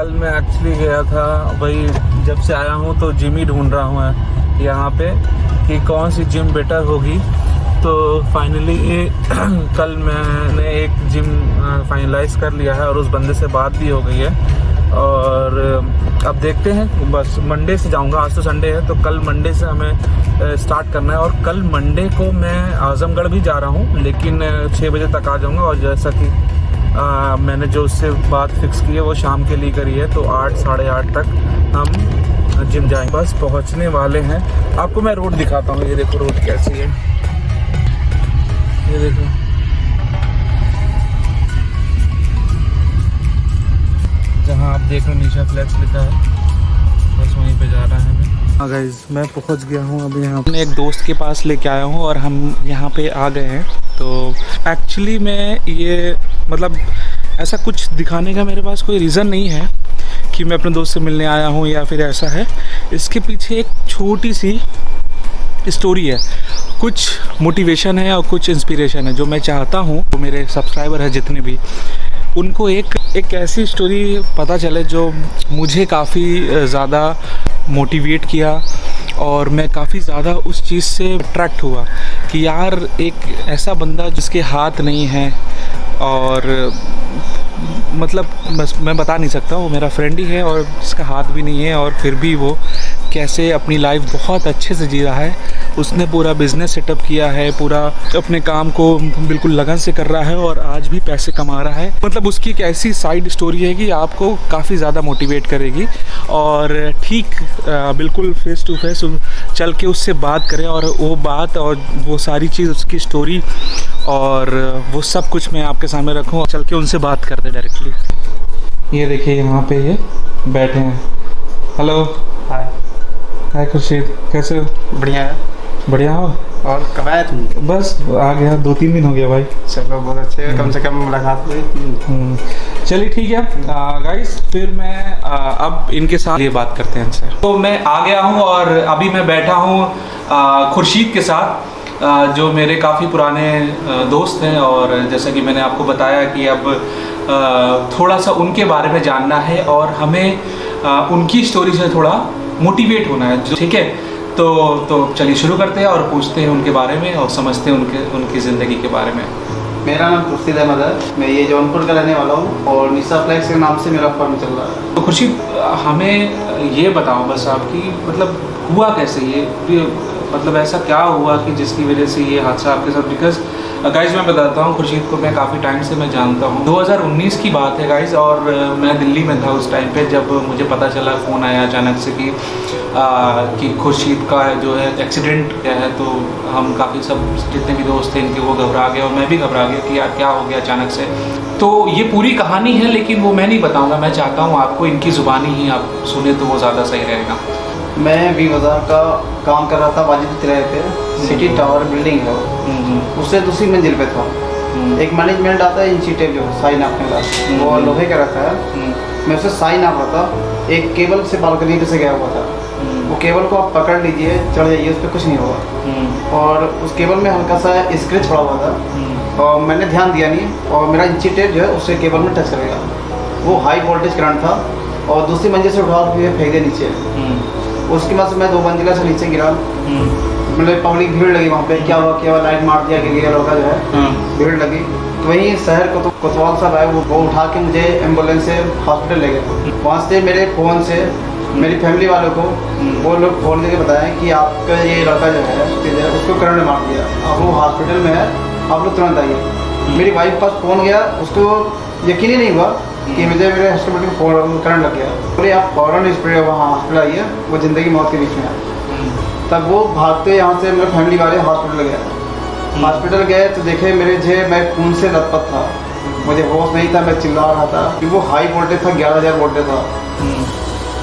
कल मैं एक्चुअली गया था, वही जब से आया हूँ तो जिम ही ढूंढ रहा हूँ यहाँ पे कि कौन सी जिम बेटर होगी। तो फाइनली कल मैंने एक जिम फाइनलाइज कर लिया है और उस बंदे से बात भी हो गई है। और अब देखते हैं, बस मंडे से जाऊंगा। आज तो संडे है, तो कल मंडे से हमें स्टार्ट करना है। और कल मंडे को मैं आजमगढ़ भी जा रहा हूँ, लेकिन 6 बजे तक आ जाऊंगा। और जैसा कि मैंने जो उससे बात फिक्स की है वो शाम के लिए करी है, तो 8 साढ़े 8 तक हम जिम जाएंगे। बस पहुँचने वाले हैं। आपको मैं रोड दिखाता हूँ। ये देखो रोड कैसी है, ये देखो। जहाँ आप देख रहे हो निशा फ्लेक्स लिखा है, बस वहीं पे जा रहा है हमें। हाँ गाइस, मैं पहुँच गया हूँ अभी यहाँ। अपने एक दोस्त के पास लेके आया हूँ और हम यहाँ पे आ गए हैं। तो एक्चुअली मैं ये मतलब ऐसा कुछ दिखाने का मेरे पास कोई रीज़न नहीं है कि मैं अपने दोस्त से मिलने आया हूँ या फिर ऐसा है। इसके पीछे एक छोटी सी स्टोरी है, कुछ मोटिवेशन है और कुछ इंस्पिरेशन है। जो मैं चाहता हूँ वो मेरे सब्सक्राइबर हैं जितने भी, उनको एक ऐसी स्टोरी पता चले जो मुझे काफ़ी ज़्यादा मोटिवेट किया और मैं काफ़ी ज़्यादा उस चीज़ से अट्रैक्ट हुआ कि यार एक ऐसा बंदा जिसके हाथ नहीं है, और मतलब बस मैं बता नहीं सकता, वो मेरा फ्रेंड ही है और जिसका हाथ भी नहीं है और फिर भी वो कैसे अपनी लाइफ बहुत अच्छे से जी रहा है। उसने पूरा बिज़नेस सेटअप किया है, पूरा अपने काम को बिल्कुल लगन से कर रहा है और आज भी पैसे कमा रहा है। मतलब उसकी एक ऐसी साइड स्टोरी है कि आपको काफ़ी ज़्यादा मोटिवेट करेगी। और ठीक बिल्कुल फेस टू फेस चल के उससे बात करें और वो बात और वो सारी चीज़, उसकी स्टोरी और वो सब कुछ मैं आपके सामने रखूँ। चल के उनसे बात करते डायरेक्टली। ये देखिए यहाँ पे ये बैठे हैं। हेलो। हाय। हाय खुर्शीद, कैसे हो? बढ़िया है। बढ़िया हो? और कब आया तुम? बस आ गया, 2-3 दिन हो गया भाई। चलो बहुत अच्छे, कम से कम मुलाकात हुई। चलिए ठीक है गाइस, फिर मैं अब इनके साथ ये बात करते हैं इनसे। तो मैं आ गया हूँ और अभी मैं बैठा हूँ खुर्शीद के साथ, जो मेरे काफ़ी पुराने दोस्त हैं। और जैसा कि मैंने आपको बताया कि अब थोड़ा सा उनके बारे में जानना है और हमें उनकी स्टोरी से थोड़ा मोटिवेट होना है, ठीक है। तो चलिए शुरू करते हैं और पूछते हैं उनके बारे में और समझते हैं उनकी ज़िंदगी के बारे में। मेरा नाम खुर्शीद अहमद है, मैं ये जौनपुर का रहने वाला हूँ और निशा फ्लेक्स के नाम से मेरा फर्म चल रहा है। तो खुर्शीद, हमें ये बताओ बस आपकी मतलब हुआ कैसे ये मतलब ऐसा क्या हुआ कि जिसकी वजह से ये हादसा आपके साथ? बिकॉज गाइज मैं बताता हूँ, खुर्शीद को मैं काफ़ी टाइम से मैं जानता हूँ। 2019 की बात है गाइज, और मैं दिल्ली में था उस टाइम पे जब मुझे पता चला, फ़ोन आया अचानक से कि खुर्शीद का जो है एक्सीडेंट क्या है। तो हम काफ़ी सब जितने भी दोस्त थे इनके वो घबरा गए और मैं भी घबरा गया कि यार क्या हो गया अचानक से। तो ये पूरी कहानी है, लेकिन वो मैं नहीं बताऊँगा। मैं चाहता हूँ आपको इनकी ज़ुबानी ही आप सुने तो वो ज़्यादा सही रहेगा। मैं वी बाज़ार का काम कर रहा था, वाजिद किराए पे, सिटी टावर बिल्डिंग है, उससे दूसरी मंजिल पे था। एक मैनेजमेंट आता है इंस्टीट्यूट जो साई नापने का, वो लोहे का रहता है। मैं उसे साई नाप रहा था, एक केबल से बालकनी से गया हुआ था। वो केबल को आप पकड़ लीजिए, चढ़ जाइए, उस पर कुछ नहीं होगा। और उस केबल में हल्का सा स्क्रैच पड़ा हुआ था और मैंने ध्यान दिया नहीं और मेरा इंस्टीट्यूट जो है उससे केबल में टच करेगा। वो हाई वोल्टेज करंट था और दूसरी मंजिल से उठा के फेंक दिया नीचे। उसके बाद से मैं 2 मंजिला से नीचे गिरा। मतलब पब्लिक भीड़ लगी वहाँ पे, क्या हुआ लाइट मार दिया गिर गया लड़का जो है, भीड़ लगी। तो वहीं शहर को तो कोतवाल साहब आए, वो उठा के मुझे एम्बुलेंस से हॉस्पिटल ले गए। वहाँ से मेरे फ़ोन से मेरी फैमिली वालों को वो लोग फ़ोन करके बताया कि आपका ये लड़का जो है उसको करंट मार दिया, अब वो हॉस्पिटल में है, आप लोग तुरंत आइए। मेरी वाइफ के पास फ़ोन गया, उसको यकीन ही नहीं हुआ कि मुझे मेरे हॉस्पिटल में करंट लग गया। बोले आप फ़ौरन स्प्रे वहाँ हॉस्पिटल आइए, वो ज़िंदगी मौत के बीच में है। तब वो भागते यहाँ से मेरे फैमिली वाले हॉस्पिटल गए। हॉस्पिटल गए तो देखे मैं खून से लथपथ था, मुझे होश नहीं था, मैं चिल्ला रहा था कि वो हाई वोल्टेज था, 11,000 वोल्टेज था।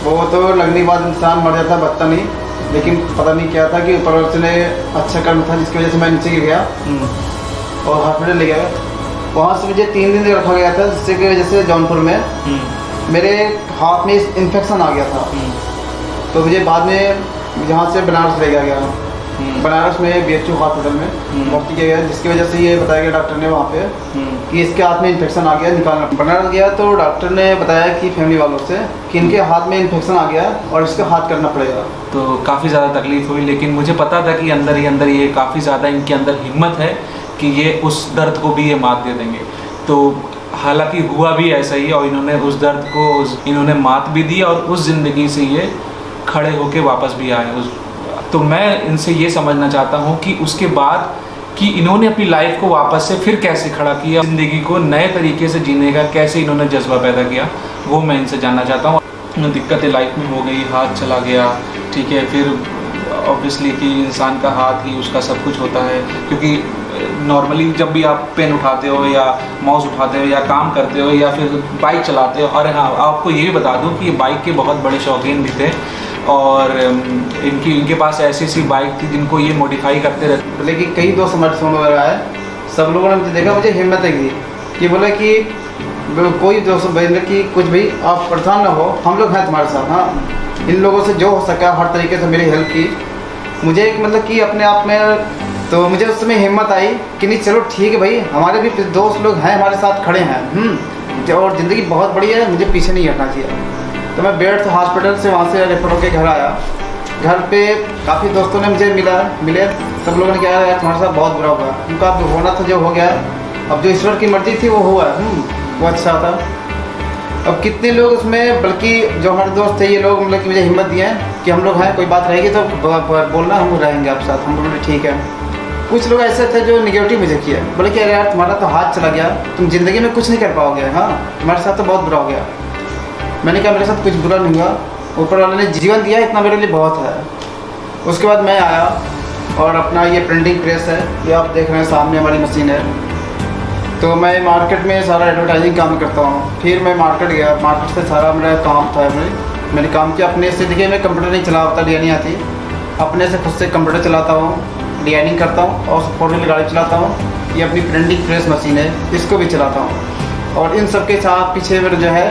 वो तो लगने के बाद इंसान मर जाता, बचता नहीं, लेकिन पता नहीं क्या था कि ऊपर से अच्छा कर्म था जिसकी वजह से मैं नीचे गिर गया और हॉस्पिटल ले गया। वहाँ से मुझे 3 दिन रखा गया था, जिससे की वजह से जौनपुर में मेरे हाथ में इन्फेक्शन आ गया था। तो मुझे बाद में यहाँ से बनारस ले गया। बनारस में BHU हॉस्पिटल में भर्ती किया गया, जिसकी वजह से ये बताया गया डॉक्टर ने वहाँ पे कि इसके हाथ में इन्फेक्शन आ गया, निकालना। बनारस गया तो डॉक्टर ने बताया कि फैमिली वालों से कि इनके हाथ में इन्फेक्शन आ गया और इसका हाथ करना पड़ेगा। तो काफ़ी ज़्यादा तकलीफ हुई, लेकिन मुझे पता था कि अंदर ही अंदर ये काफ़ी ज़्यादा इनके अंदर हिम्मत है कि ये उस दर्द को भी ये मात दे देंगे। तो हालांकि हुआ भी ऐसा ही, और इन्होंने उस दर्द को इन्होंने मात भी दी और उस ज़िंदगी से ये खड़े होके वापस भी आए। तो मैं इनसे ये समझना चाहता हूँ कि उसके बाद कि इन्होंने अपनी लाइफ को वापस से फिर कैसे खड़ा किया, ज़िंदगी को नए तरीके से जीने का कैसे इन्होंने जज्बा पैदा किया, वो मैं इनसे जानना चाहता हूँ। दिक्कतें लाइफ में हो गई, हाथ चला गया, ठीक है, फिर ऑब्वियसली कि इंसान का हाथ ही उसका सब कुछ होता है, क्योंकि नॉर्मली जब भी आप पेन उठाते हो या माउस उठाते हो या काम करते हो या फिर बाइक चलाते हो, और हाँ आपको ये भी बता दूं कि ये बाइक के बहुत बड़े शौकीन भी थे, और इनके पास ऐसी ऐसी बाइक थी जिनको ये मॉडिफाई करते रहते। लेकिन कई दोस्त हमारे फोन वगैरह आए, सब लोगों ने मुझे देखा, मुझे हिम्मत है कि बोले कि कोई दोस्त बोले कि कुछ भी आप परेशान ना हो, हम लोग हैं तुम्हारे साथ। हाँ, इन लोगों से जो हो सका हर तरीके से मेरी हेल्प की। मुझे एक मतलब कि अपने आप में तो मुझे उस समय हिम्मत आई कि नहीं चलो ठीक है भाई, हमारे भी दोस्त लोग हैं हमारे साथ खड़े हैं, और ज़िंदगी बहुत बड़ी है, मुझे पीछे नहीं हटना चाहिए। तो मैं बेड हॉस्पिटल से वहाँ से रेफर होकर घर आया। घर पे काफ़ी दोस्तों ने मुझे मिले, सब लोगों ने कहा यार तुम्हारे साथ बहुत बुरा हुआ, उनका अब होना था जो हो गया, अब जो ईश्वर की मर्जी थी वो हुआ, वो अच्छा था। अब कितने लोग उसमें, बल्कि जो हमारे दोस्त थे ये लोग मतलब कि मुझे हिम्मत दिए कि हम लोग हैं, कोई बात रहेगी तो बोलना, हम रहेंगे आपके साथ। हम बोले ठीक है। कुछ लोग ऐसे थे जो निगेटिव मुझे किया, बोले कि अरे यार तुम्हारा तो हाथ चला गया, तुम ज़िंदगी में कुछ नहीं कर पाओगे, हाँ तुम्हारे साथ तो बहुत बुरा हो गया। मैंने कहा मेरे साथ कुछ बुरा नहीं हुआ, ऊपर वाले ने जीवन दिया, इतना मेरे लिए बहुत है। उसके बाद मैं आया और अपना ये प्रिंटिंग प्रेस है, ये आप देख रहे हैं सामने हमारी मशीन है। तो मैं मार्केट में सारा एडवर्टाइजिंग काम करता हूँ। फिर मैं मार्केट गया, मार्केट से सारा मेरा काम था, मैंने काम किया अपने से। देखिए मैं कंप्यूटर नहीं चला पाता, डिजाइनिंग आती, अपने से खुद से कंप्यूटर चलाता हूँ, डिजाइनिंग करता हूँ और 4 व्हीलर गाड़ी चलाता हूँ। ये अपनी प्रिंटिंग प्रेस मशीन है, इसको भी चलाता हूँ। और इन सब के साथ पीछे मेरे जो है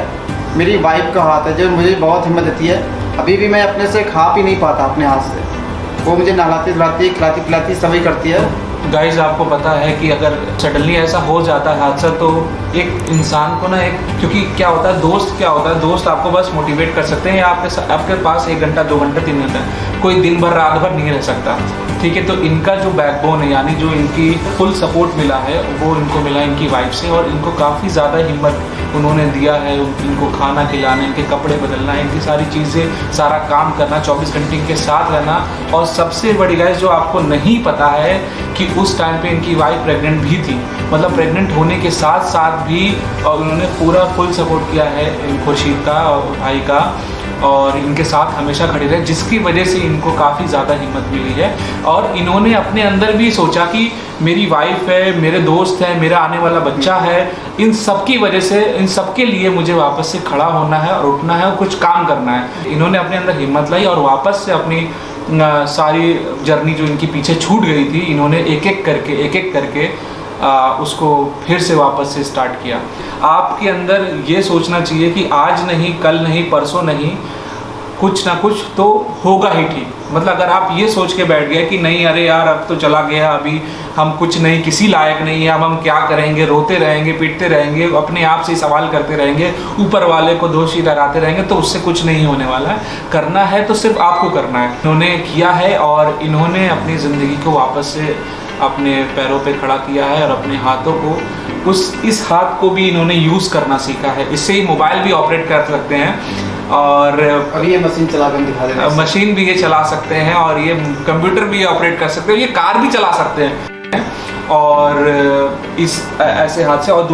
मेरी वाइफ का हाथ है, जो मुझे बहुत हिम्मत देती है। अभी भी मैं अपने से खा पी नहीं पाता अपने हाथ से, वो मुझे नहलाती धुलाती खिलाती पिलाती सभी करती है। गाइज आपको पता है कि अगर सडनली ऐसा हो जाता है हादसा, तो एक इंसान को ना क्योंकि क्या होता है, दोस्त आपको बस मोटिवेट कर सकते हैं, या आपके पास 1 घंटा 2 घंटा 3 घंटा, कोई दिन भर रात भर नहीं रह सकता, ठीक है। तो इनका जो बैकबोन है, यानी जो इनकी फुल सपोर्ट मिला है, वो इनको मिला इनकी वाइफ से, और इनको काफ़ी ज़्यादा हिम्मत उन्होंने दिया है। इनको खाना खिलाना, इनके कपड़े बदलना, इनकी सारी चीज़ें, सारा काम करना, 24 घंटे इनके साथ रहना। और सबसे बड़ी गाइस जो आपको नहीं पता है कि उस टाइम पे इनकी वाइफ प्रेग्नेंट भी थी, मतलब प्रेग्नेंट होने के साथ साथ भी और उन्होंने पूरा फुल सपोर्ट किया है खुर्शीद का और भाई का, और इनके साथ हमेशा खड़े रहे, जिसकी वजह से इनको काफ़ी ज़्यादा हिम्मत मिली है। और इन्होंने अपने अंदर भी सोचा कि मेरी वाइफ है, मेरे दोस्त हैं, मेरा आने वाला बच्चा है, इन सब की वजह से, इन सब के लिए मुझे वापस से खड़ा होना है और उठना है और कुछ काम करना है। इन्होंने अपने अंदर हिम्मत लाई और वापस से अपनी सारी जर्नी जो इनकी पीछे छूट गई थी, इन्होंने एक एक करके उसको फिर से वापस से स्टार्ट किया। आपके अंदर ये सोचना चाहिए कि आज नहीं, कल नहीं, परसों नहीं, कुछ ना कुछ तो होगा ही ठीक। मतलब अगर आप ये सोच के बैठ गए कि नहीं अरे यार अब तो चला गया, अभी हम कुछ नहीं, किसी लायक नहीं है, अब हम क्या करेंगे, रोते रहेंगे, पीटते रहेंगे, अपने आप से सवाल करते रहेंगे, ऊपर वाले को दोषी ठहराते रहेंगे, तो उससे कुछ नहीं होने वाला है। करना है तो सिर्फ आपको करना है। इन्होंने किया है और इन्होंने अपनी ज़िंदगी को वापस से अपने पैरों पे खड़ा किया है और अपने हाथों को, इस हाथ को भी इन्होंने यूज़ करना सीखा है। इससे ही मोबाइल भी ऑपरेट कर सकते हैं, और अभी ये मशीन चला कर दिखा देना, मशीन भी ये चला सकते हैं, और ये कंप्यूटर भी ऑपरेट कर सकते हैं, ये कार भी चला सकते हैं। और इस ऐसे हाथ से, और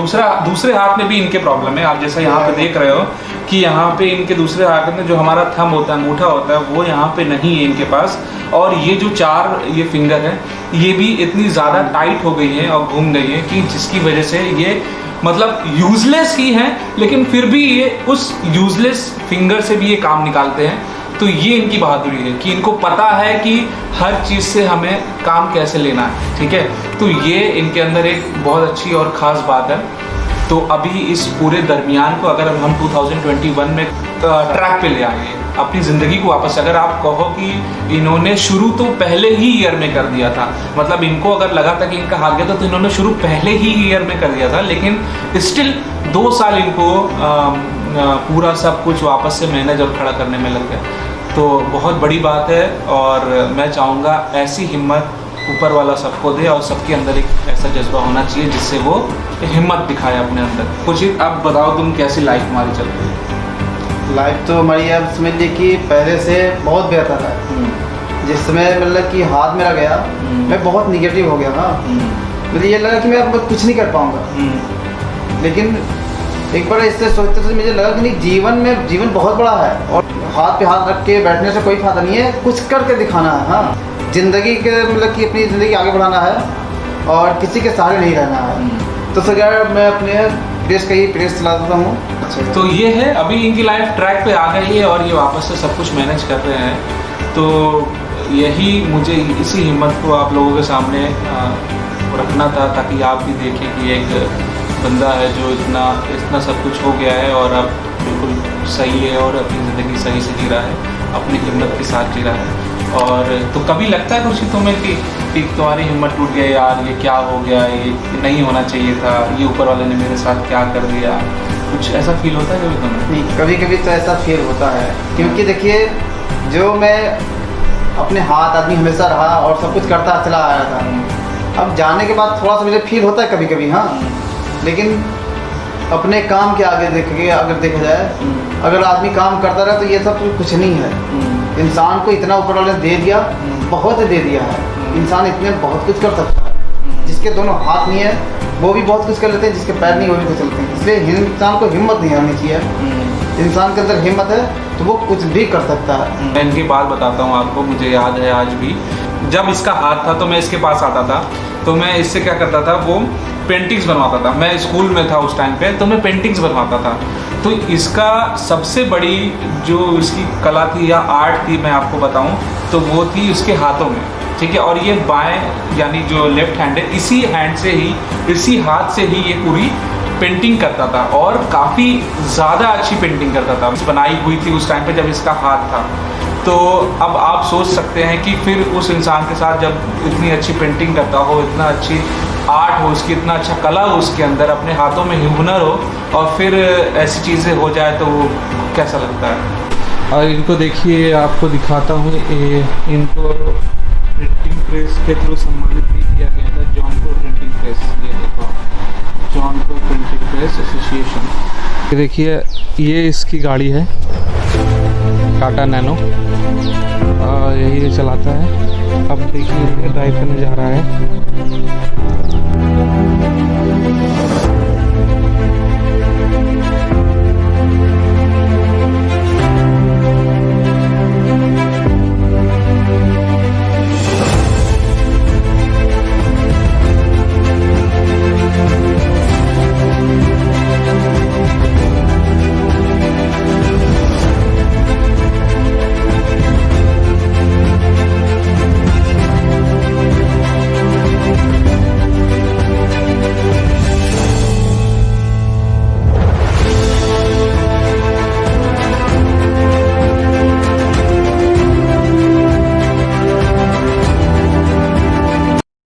दूसरे हाथ में भी इनके प्रॉब्लम है। आप जैसा यहाँ पे देख रहे हो कि यहाँ पे इनके दूसरे हाथ में जो हमारा थंब होता है, अंगूठा होता है, वो यहाँ पे नहीं है इनके पास। और ये जो 4 ये फिंगर है, ये भी इतनी ज़्यादा टाइट हो गई है और घूम गई है कि जिसकी वजह से ये मतलब यूजलेस ही हैं, लेकिन फिर भी ये उस यूजलेस फिंगर से भी ये काम निकालते हैं। तो ये इनकी बहादुरी है कि इनको पता है कि हर चीज़ से हमें काम कैसे लेना है, ठीक है। तो ये इनके अंदर एक बहुत अच्छी और ख़ास बात है। तो अभी इस पूरे दरमियान को अगर हम 2021 में ट्रैक पे ले आएंगे, अपनी ज़िंदगी को वापस, अगर आप कहो कि इन्होंने शुरू तो पहले ही ईयर में कर दिया था, मतलब इनको अगर लगा था कि इनका हार गया तो इन्होंने शुरू पहले ही ईयर में कर दिया था, लेकिन स्टिल 2 साल इनको पूरा सब कुछ वापस से मैनेज और खड़ा करने में लग गया। तो बहुत बड़ी बात है और मैं चाहूँगा ऐसी हिम्मत ऊपर वाला सबको दे और सबके अंदर एक ऐसा जज्बा होना चाहिए जिससे वो हिम्मत दिखाए अपने अंदर। कुछ अब बताओ तुम कैसी लाइफ हमारी चल रही है? लाइफ तो हमारी अब समझ ली कि पहले से बहुत बेहतर है। जिस समय मतलब कि हाथ मेरा गया मैं बहुत निगेटिव हो गया था, मुझे ये लगा कि मैं अब कुछ नहीं कर पाऊँगा। लेकिन एक बार इससे सोचते सोचते मुझे लगा कि नहीं, जीवन बहुत बड़ा है और हाथ पे हाथ रख के बैठने से कोई फायदा नहीं है, कुछ करके दिखाना है। हाँ, ज़िंदगी के मतलब कि अपनी ज़िंदगी आगे बढ़ाना है और किसी के सहारे नहीं रहना है। तो सर मैं अपने देश का ही प्रेस चलाता हूँ। अच्छा, तो ये है, अभी इनकी लाइफ ट्रैक पे आ गई है और ये वापस से सब कुछ मैनेज कर रहे हैं। तो यही मुझे इसी हिम्मत को आप लोगों के सामने रखना था, ताकि आप भी देखें कि एक बंदा है जो इतना सब कुछ हो गया है और अब बिल्कुल सही है और अपनी ज़िंदगी सही से जी रहा है, अपनी हिम्मत के साथ जी रहा है। और तो कभी लगता है खुशी तुम्हें कि तुम्हारी हिम्मत टूट गई, यार ये क्या हो गया, ये नहीं होना चाहिए था, ये ऊपर वाले ने मेरे साथ क्या कर दिया, कुछ ऐसा फील होता है कभी तुम्हें? नहीं, कभी कभी तो ऐसा फील होता है, क्योंकि देखिए जो मैं अपने हाथ आदमी हमेशा रहा और सब कुछ करता चला आया था। अब जाने के बाद थोड़ा सा मुझे फील होता है कभी कभी, हाँ, लेकिन अपने काम के आगे देख के अगर देखा जाए, अगर आदमी काम करता रहे तो ये सब कुछ नहीं है। इंसान को इतना ऊपर वाले ने दे दिया, बहुत दे दिया है। इंसान इतने बहुत कुछ कर सकता है। जिसके दोनों हाथ नहीं है वो भी बहुत कुछ कर लेते हैं, जिसके पैर नहीं वो भी कुछ चलते हैं। इसलिए इंसान को हिम्मत नहीं आनी चाहिए। इंसान के अंदर हिम्मत है तो वो कुछ भी कर सकता है। मैं इनकी बात बताता हूँ आपको, मुझे याद है आज भी, जब इसका हाथ था तो मैं इसके पास आता था, तो मैं इससे क्या करता था, वो पेंटिंग्स बनवाता था। मैं स्कूल में था उस टाइम पे, तो मैं पेंटिंग्स बनवाता था। तो इसका सबसे बड़ी जो इसकी कला थी या आर्ट थी, मैं आपको बताऊं तो वो थी उसके हाथों में, ठीक है। और ये बाएं यानी जो लेफ्ट हैंड है, इसी हैंड से ही, इसी हाथ से ही ये पूरी पेंटिंग करता था और काफ़ी ज़्यादा अच्छी पेंटिंग करता था। बनाई हुई थी उस टाइम पे जब इसका हाथ था। तो अब आप सोच सकते हैं कि फिर उस इंसान के साथ जब इतनी अच्छी पेंटिंग करता हो, इतना अच्छी आर्ट हो उसकी, इतना अच्छा कला हो उसके अंदर, अपने हाथों में हुनर हो, और फिर ऐसी चीज़ें हो जाए तो वो कैसा लगता है। और इनको देखिए, आपको दिखाता हूँ, इनको प्रिंटिंग प्रेस के थ्रू सम्मानित भी किया गया था, जौनपुर प्रिंटिंग प्रेस। ये देखो, जौनपुर प्रिंटिंग प्रेस एसोसिएशन। ये देखिए, ये इसकी गाड़ी है, टाटा नैनो, यही चलाता है। अब देखिए ड्राइव करने जा रहा है।